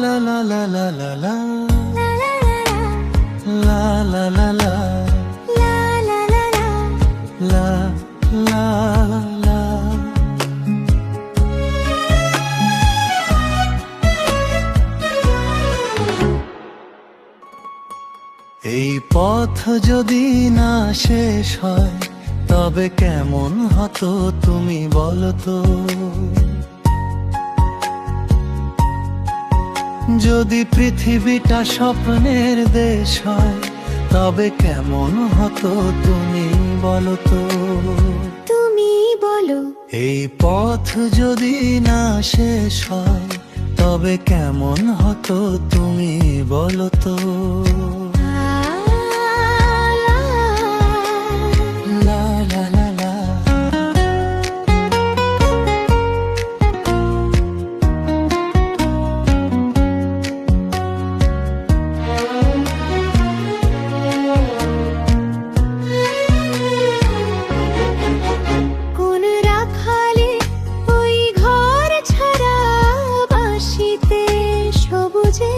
la la la la la la la la la la la la la। এই পথ যদি না শেষ হয় তবে কেমন হতো তুমি বলো তো। যদি পৃথিবীটা স্বপ্নের দেশ হয় তবে কেমন হতো তুমি বলো তো। তুমি বলো। এই পথ যদি না শেষ হয় তবে কেমন হতো তুমি বলো তো। লা লা লা লা। কোন রাখালে ওই ঘর ছাড়া বাঁশিতে সবুজে,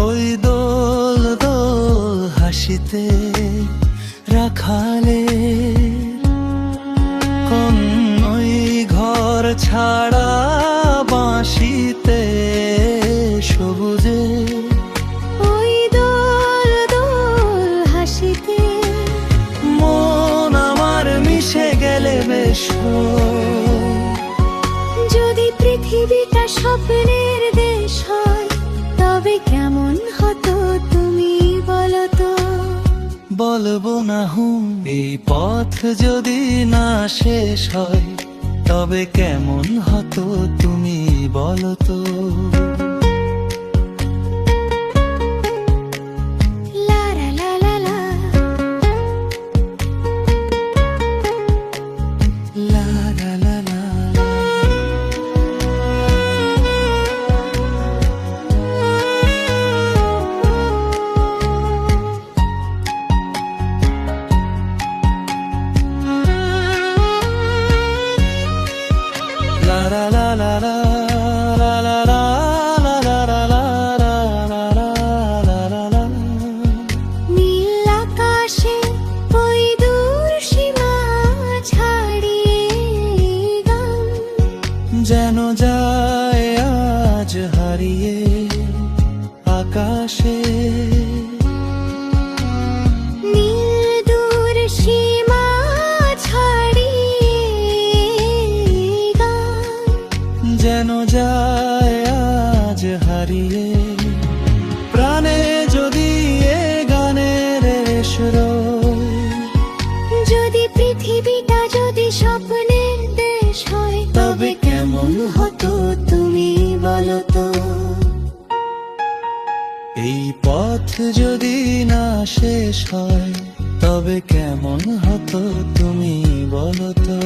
ওই দোল দোল হাসিতে রাখালে, কোন ওই ঘর ছাড়া বাঁশিতে সবুজে, ওই দোল দোল হাসিতে মন আমার মিশে গেলে বেশ। যদি পৃথিবীটা স্বপ্নের দেশ হয় তবে কেমন হতো তুমি বলো তো। বলবো না হুম। এই পথ যদি না শেষ হয় তবে কেমন হতো তুমি বলো তো। লা লা লা লা লা। লা লা লা লা। La la la la la la la la la la la la la la la la। নীল আকাশে ওই দূর সীমা ছাড়িয়ে গান যেন যায় আজ হারিয়ে আকাশে। নীল দূর সীমা ছাড়িয়ে গান যেন যায় আজ হারিয়ে। প্রাণে যদি এ গানের রেশ রয়, যদি পৃথিবীটা যদি স্বপ্নের দেশ হয় তবে কেমন হতো তুমি বলো তো। এই পথ যদি না শেষ হয় তবে কেমন হতো তুমি বলো তো।